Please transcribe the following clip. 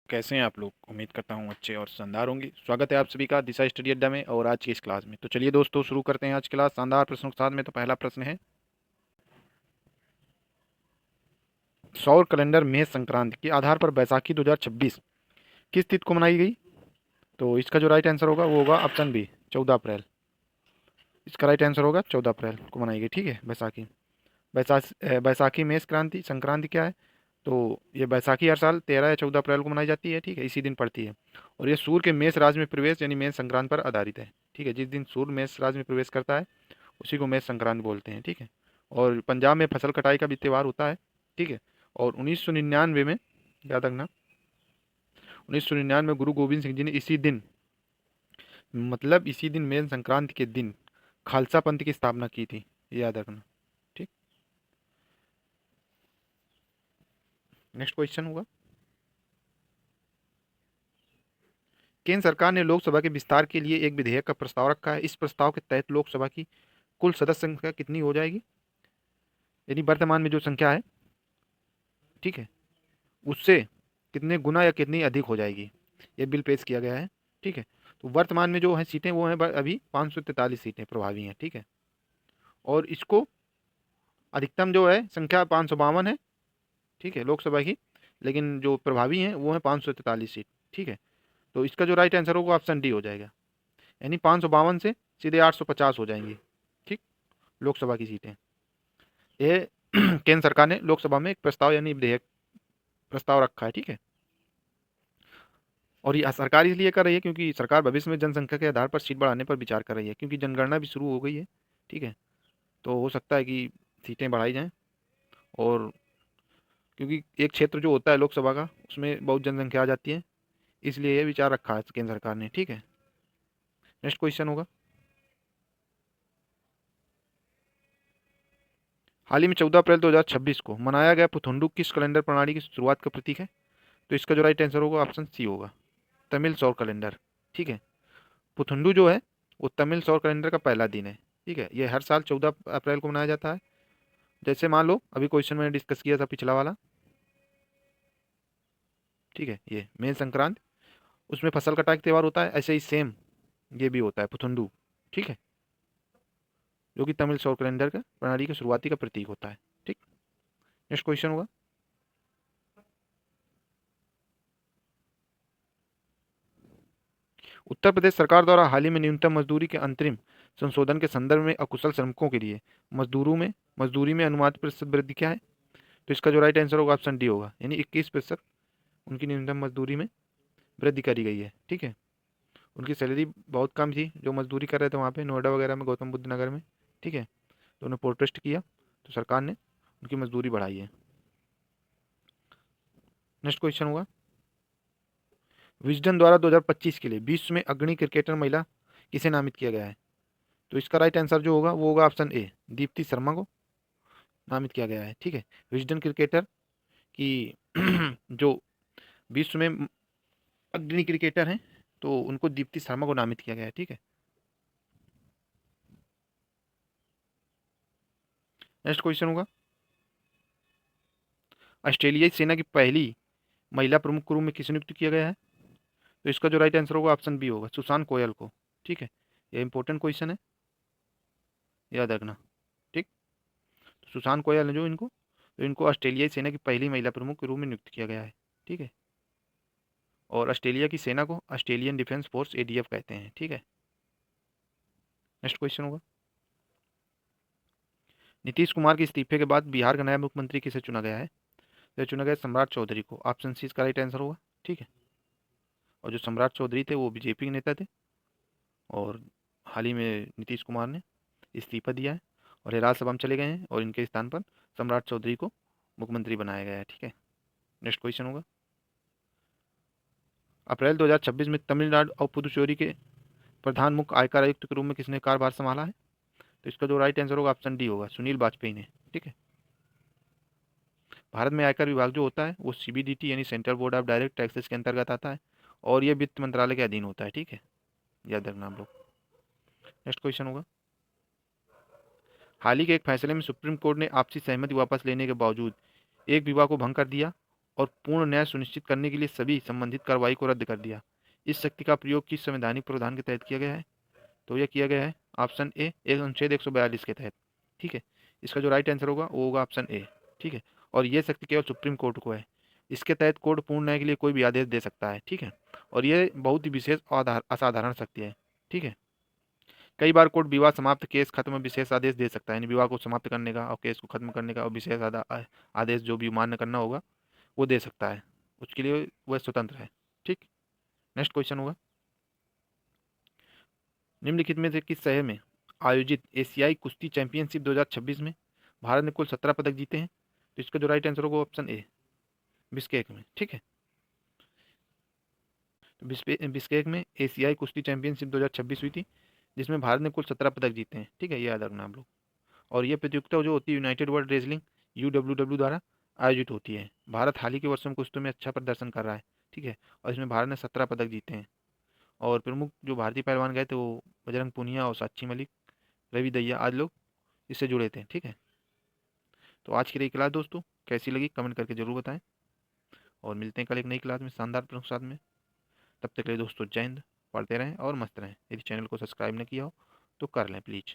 कैसे हैं आप लोग। उम्मीद करता हूँ अच्छे और शानदार होंगे। स्वागत है आप सभी का दिशा स्टडी अड्डा में और आज की इस क्लास में। तो चलिए दोस्तों शुरू करते हैं आज की क्लास शानदार प्रश्नों के साथ में। तो पहला प्रश्न है, सौर कैलेंडर मेष संक्रांति के आधार पर बैसाखी 2026 किस तिथि को मनाई गई। तो इसका जो राइट आंसर होगा वो होगा ऑप्शन बी 14 अप्रैल। इसका राइट आंसर होगा 14 अप्रैल को मनाई गई। ठीक है, बैसाखी। बैसाखी मेष क्रांति संक्रांति क्या है। तो ये बैसाखी हर साल 13 या 14 अप्रैल को मनाई जाती है। ठीक है, इसी दिन पड़ती है और ये सूर्य के मेष राशि में प्रवेश यानी मेष संक्रांति पर आधारित है। ठीक है, जिस दिन सूर्य मेष राशि में प्रवेश करता है उसी को मेष संक्रांति बोलते हैं। ठीक है, और पंजाब में फसल कटाई का भी त्यौहार होता है। ठीक है, और 1999 में, याद रखना, 1999 में गुरु गोविंद सिंह जी ने इसी दिन, मतलब इसी दिन मेष संक्रांति के दिन खालसा पंथ की स्थापना की थी। ये याद रखना। ठीक, नेक्स्ट क्वेश्चन होगा, केंद्र सरकार ने लोकसभा के विस्तार के लिए एक विधेयक का प्रस्ताव रखा है। इस प्रस्ताव के तहत लोकसभा की कुल सदस्य संख्या कितनी हो जाएगी, यानी वर्तमान में जो संख्या है, ठीक है, उससे कितने गुना या कितनी अधिक हो जाएगी। ये बिल पेश किया गया है। ठीक है, तो वर्तमान में जो है सीटें वो हैं अभी 543 सीटें प्रभावी हैं। ठीक है, और इसको अधिकतम जो है संख्या 552 है। ठीक है, लोकसभा की, लेकिन जो प्रभावी हैं वो है 543 सीट। ठीक है, तो इसका जो राइट आंसर होगा ऑप्शन डी हो जाएगा, यानी 552 से सीधे 850 हो जाएंगी। ठीक, लोकसभा की सीटें। ये केंद्र सरकार ने लोकसभा में एक प्रस्ताव यानी विधेयक प्रस्ताव रखा है। ठीक है, और ये सरकार इसलिए कर रही है क्योंकि सरकार भविष्य में जनसंख्या के आधार पर सीट बढ़ाने पर विचार कर रही है, क्योंकि जनगणना भी शुरू हो गई है। ठीक है, तो हो सकता है कि सीटें बढ़ाई जाएं, और क्योंकि एक क्षेत्र जो होता है लोकसभा का उसमें बहुत जनसंख्या आ जाती है, इसलिए ये विचार रखा है केंद्र सरकार ने। ठीक है, नेक्स्ट क्वेश्चन होगा, हाल ही में 14 अप्रैल 2026 को मनाया गया पुथंडू किस कैलेंडर प्रणाली की शुरुआत का प्रतीक है। तो इसका जो राइट आंसर होगा ऑप्शन सी होगा, तमिल सौर कैलेंडर। ठीक है, पुथंडू जो है वो तमिल सौर कैलेंडर का पहला दिन है। ठीक है, ये हर साल 14 अप्रैल को मनाया जाता है। जैसे मान लो अभी क्वेश्चन मैंने डिस्कस किया था पिछला वाला, ठीक है, ये मेन संक्रांत, उसमें फसल कटाई का त्यौहार होता है, ऐसे ही सेम ये भी होता है पुथंडू। ठीक है, जो कि तमिल सौर कैलेंडर का प्रणाली की शुरुआती का प्रतीक होता है। ठीक, नेक्स्ट क्वेश्चन होगा, उत्तर प्रदेश सरकार द्वारा हाल ही में न्यूनतम मजदूरी के अंतरिम संशोधन के संदर्भ में अकुशल श्रमिकों के लिए मजदूरी में अनुमानित प्रतिशत वृद्धि क्या है। तो इसका जो राइट आंसर होगा ऑप्शन डी होगा, यानी 21% उनकी न्यूनतम मजदूरी में वृद्धि करी गई है। ठीक है, उनकी सैलरी बहुत कम थी जो मजदूरी कर रहे थे वहाँ पे नोएडा वगैरह में, गौतम बुद्ध नगर में। ठीक है, तो उन्होंने प्रोटेस्ट किया तो सरकार ने उनकी मजदूरी बढ़ाई है। नेक्स्ट क्वेश्चन होगा, विजडन द्वारा 2025 के लिए विश्व में अग्रणी क्रिकेटर महिला किसे नामित किया गया है। तो इसका राइट आंसर जो होगा वो होगा ऑप्शन ए, दीप्ति शर्मा को नामित किया गया है। ठीक है, विजडन क्रिकेटर की जो विश्व में अग्रणी क्रिकेटर हैं तो उनको दीप्ति शर्मा को नामित किया गया है। ठीक है, नेक्स्ट क्वेश्चन होगा, ऑस्ट्रेलियाई सेना की पहली महिला प्रमुख के रूप में किसे नियुक्त किया गया है। तो इसका जो राइट आंसर होगा ऑप्शन बी होगा, सुसान कोयल को। ठीक है, ये इंपॉर्टेंट क्वेश्चन है, याद रखना। ठीक, तो सुसान कोयल ने जो इनको ऑस्ट्रेलियाई सेना की पहली महिला प्रमुख के रूप में नियुक्त किया गया है। ठीक है, और ऑस्ट्रेलिया की सेना को ऑस्ट्रेलियन डिफेंस फोर्स एडीएफ कहते हैं। ठीक है, नेक्स्ट क्वेश्चन होगा, नीतीश कुमार के इस्तीफे के बाद बिहार का नया मुख्यमंत्री किसे चुना गया है। तो चुना गया सम्राट चौधरी को, ऑप्शन सी इसका राइट आंसर होगा। ठीक है, और जो सम्राट चौधरी थे वो बीजेपी के नेता थे, और हाल ही में नीतीश कुमार ने इस्तीफा दिया है और ये राज्यसभा में चले गए हैं, और इनके स्थान पर सम्राट चौधरी को मुख्यमंत्री बनाया गया है। ठीक है, नेक्स्ट क्वेश्चन होगा, अप्रैल 2026 में तमिलनाडु और पुदुचेरी के प्रधान मुख्य आयकर आयुक्त के रूप में किसने कार्यभार संभाला है। तो इसका जो राइट आंसर होगा ऑप्शन डी होगा, सुनील वाजपेयी ने। ठीक है, भारत में आयकर विभाग जो होता है वो सीबीडीटी यानी central board of direct taxes के अंतर्गत आता है, और ये वित्त मंत्रालय के अधीन होता है। ठीक है, याद रखना आप लोग। नेक्स्ट क्वेश्चन होगा, हाल ही के एक फैसले में सुप्रीम कोर्ट ने आपसी सहमति वापस लेने के बावजूद एक विवाह को भंग कर दिया और पूर्ण न्याय सुनिश्चित करने के लिए सभी संबंधित कार्रवाई को रद्द कर दिया। इस शक्ति का प्रयोग किस संवैधानिक प्रावधान के तहत किया गया है? तो यह किया गया है ऑप्शन ए एक अनुच्छेद 142 के तहत। ठीक है, इसका जो राइट आंसर होगा वो होगा ऑप्शन ए। ठीक है, और ये शक्ति केवल सुप्रीम कोर्ट को है। इसके तहत कोर्ट पूर्ण न्याय के लिए कोई भी आदेश दे सकता है। ठीक है, और ये बहुत ही विशेष और असाधारण शक्ति है। ठीक है, कई बार कोर्ट विवाद समाप्त, केस खत्म, विशेष आदेश दे सकता है, यानी विवाद को समाप्त करने का और केस को खत्म करने का और विशेष आदेश जो भी मान्य करना होगा वो दे सकता है। उसके लिए वह स्वतंत्र है। ठीक, नेक्स्ट क्वेश्चन होगा, निम्नलिखित में से किस शहर में आयोजित एशियाई कुश्ती चैंपियनशिप 2026 में भारत ने कुल 17 पदक जीते हैं? तो इसका जो राइट आंसर होगा ऑप्शन ए बिस्केक में। ठीक है, तो बिस्केक में एशियाई कुश्ती चैंपियनशिप 2026 हुई थी, जिसमें भारत ने कुल 17 पदक जीते हैं। ठीक है, ये याद रखना आप लोग। और ये प्रतियोगिता जो होती है यूनाइटेड वर्ल्ड रेसलिंग UWW द्वारा आयोजित होती है। भारत हाल ही के वर्षों में कुश्ती में अच्छा प्रदर्शन कर रहा है। ठीक है, और इसमें भारत ने 17 पदक जीते हैं। और प्रमुख जो भारतीय पहलवान गए थे वो बजरंग पूनिया और साक्षी मलिक, रवि दहिया आज लोग इससे जुड़े थे। ठीक है, तो आज की रही क्लास दोस्तों कैसी लगी कमेंट करके जरूर बताएं, और मिलते हैं कल एक नई क्लास में शानदार प्रमुख साथ में। तब तक के लिए दोस्तों जय हिंद, पढ़ते रहें और मस्त रहें। यदि चैनल को सब्सक्राइब नहीं किया हो तो कर लें प्लीज़।